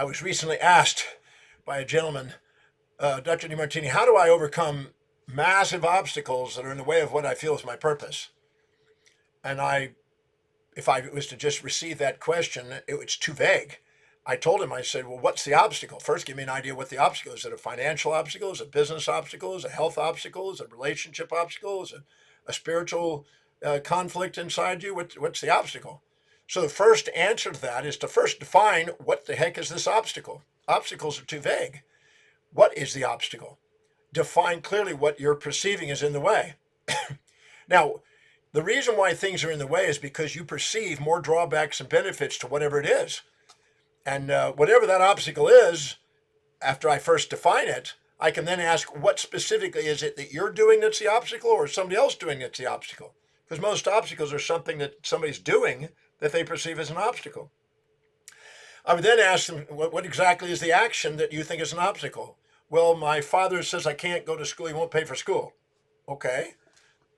I was recently asked by a gentleman, Dr. Demartini, how do I overcome massive obstacles that are in the way of what I feel is my purpose? And if I was to just receive that question, it was too vague. I told him, I said, well, what's the obstacle? First, give me an idea what the obstacle is. Is it a financial obstacle? Is it a business obstacle? Is it a health obstacle? Is it a relationship obstacle? Is it a spiritual conflict inside you? What's the obstacle? So the first answer to that is to first define what the heck is this obstacle? Obstacles are too vague. What is the obstacle? Define clearly what you're perceiving is in the way. Now, the reason why things are in the way is because you perceive more drawbacks and benefits to whatever it is. And whatever that obstacle is, after I first define it, I can then ask what specifically is it that you're doing that's the obstacle or somebody else doing that's the obstacle? Because most obstacles are something that somebody's doing that they perceive as an obstacle. I would then ask them, what exactly is the action that you think is an obstacle? Well, my father says I can't go to school. He won't pay for school. Okay.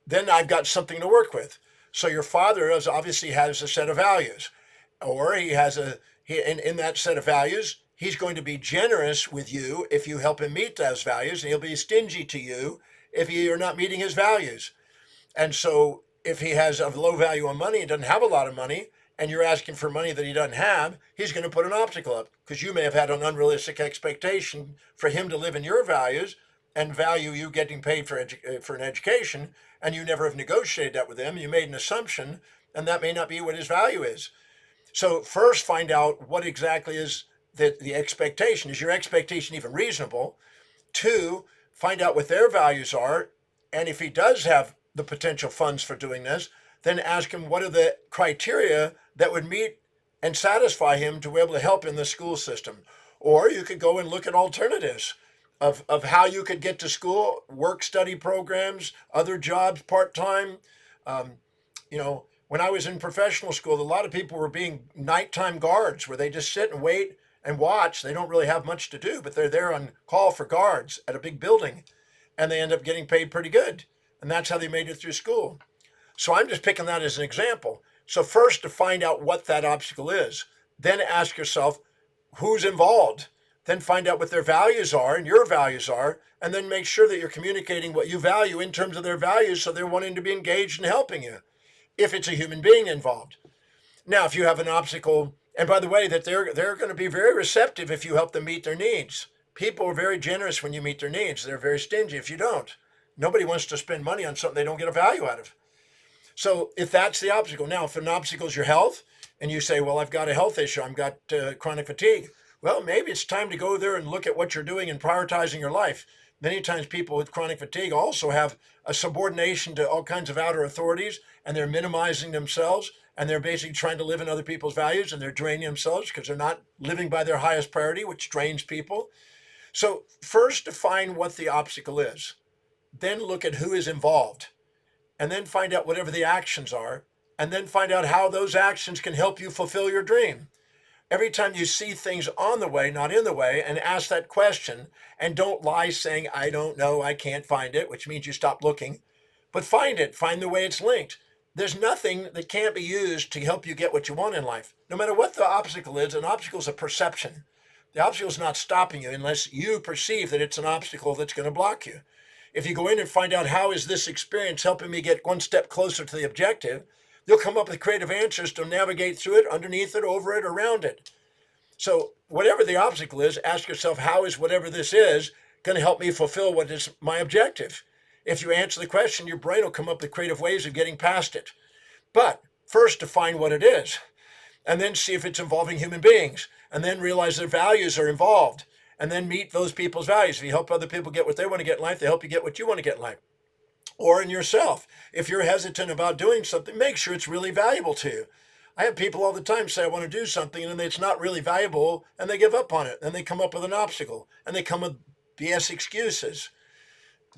Then I've got something to work with. So your father obviously has a set of values, or in that set of values, he's going to be generous with you if you help him meet those values, and he'll be stingy to you if you're not meeting his values. And so if he has a low value on money and doesn't have a lot of money, and you're asking for money that he doesn't have, he's going to put an obstacle up because you may have had an unrealistic expectation for him to live in your values and value you getting paid for an education, and you never have negotiated that with him. You made an assumption, and that may not be what his value is. So first find out what exactly is the expectation. Is your expectation even reasonable? Two, find out what their values are, and if he does have the potential funds for doing this, then ask him what are the criteria that would meet and satisfy him to be able to help in the school system. Or you could go and look at alternatives of how you could get to school, work study programs, other jobs, part-time. When I was in professional school, a lot of people were being nighttime guards where they just sit and wait and watch. They don't really have much to do, but they're there on call for guards at a big building, and they end up getting paid pretty good. And that's how they made it through school. So I'm just picking that as an example. So first, to find out what that obstacle is, then ask yourself who's involved, then find out what their values are and your values are, and then make sure that you're communicating what you value in terms of their values so they're wanting to be engaged in helping you, if it's a human being involved. Now, if you have an obstacle, and by the way, that they're going to be very receptive if you help them meet their needs. People are very generous when you meet their needs. They're very stingy if you don't. Nobody wants to spend money on something they don't get a value out of. So if that's the obstacle, now if an obstacle is your health, and you say, well, I've got a health issue, I've got chronic fatigue. Well, maybe it's time to go there and look at what you're doing and prioritizing your life. Many times people with chronic fatigue also have a subordination to all kinds of outer authorities, and they're minimizing themselves, and they're basically trying to live in other people's values, and they're draining themselves because they're not living by their highest priority, which drains people. So first define what the obstacle is, then look at who is involved, and then find out whatever the actions are, and then find out how those actions can help you fulfill your dream. Every time you see things on the way, not in the way, and ask that question, and don't lie saying, I don't know, I can't find it, which means you stop looking, but find it, find the way it's linked. There's nothing that can't be used to help you get what you want in life. No matter what the obstacle is, an obstacle is a perception. The obstacle is not stopping you unless you perceive that it's an obstacle that's going to block you. If you go in and find out how is this experience helping me get one step closer to the objective, you'll come up with creative answers to navigate through it, underneath it, over it, around it. So whatever the obstacle is, ask yourself, how is whatever this is going to help me fulfill what is my objective? If you answer the question, your brain will come up with creative ways of getting past it. But first define what it is, and then see if it's involving human beings, and then realize their values are involved, and then meet those people's values. If you help other people get what they want to get in life, they help you get what you want to get in life. Or in yourself. If you're hesitant about doing something, make sure it's really valuable to you. I have people all the time say, I want to do something, and it's not really valuable, and they give up on it. And they come up with an obstacle, and they come with BS excuses.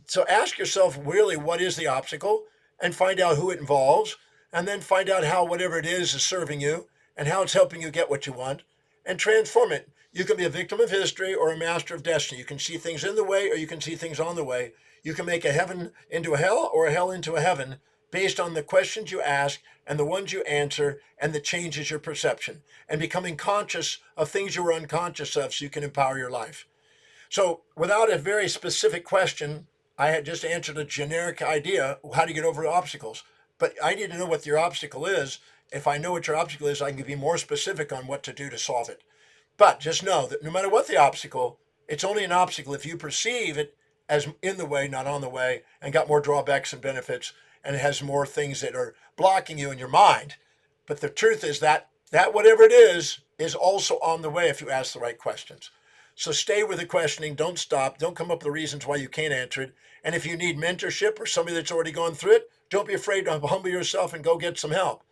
So ask yourself really what is the obstacle, and find out who it involves, and then find out how whatever it is serving you, and how it's helping you get what you want, and transform it. You can be a victim of history or a master of destiny. You can see things in the way, or you can see things on the way. You can make a heaven into a hell or a hell into a heaven. based on the questions you ask and the ones you answer, and that changes your perception and becoming conscious of things you were unconscious of so you can empower your life. So without a very specific question, I had just answered a generic idea, how to get over obstacles. But I need to know what your obstacle is. If I know what your obstacle is, I can be more specific on what to do to solve it. But just know that no matter what the obstacle, it's only an obstacle if you perceive it as in the way, not on the way, and got more drawbacks and benefits, and it has more things that are blocking you in your mind. But the truth is that whatever it is also on the way if you ask the right questions. So stay with the questioning. Don't stop. Don't come up with the reasons why you can't answer it. And if you need mentorship or somebody that's already gone through it, don't be afraid to humble yourself and go get some help.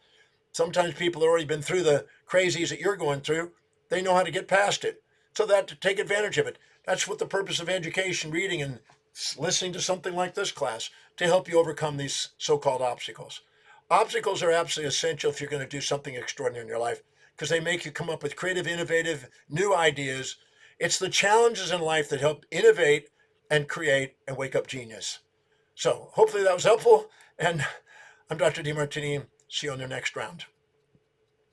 Sometimes people have already been through the crazies that you're going through. They know how to get past it. So that to take advantage of it. That's what the purpose of education, reading, and listening to something like this class to help you overcome these so-called obstacles. Obstacles are absolutely essential if you're going to do something extraordinary in your life because they make you come up with creative, innovative, new ideas. It's the challenges in life that help innovate and create and wake up genius. So hopefully that was helpful. And I'm Dr. Demartini. See you on the next round.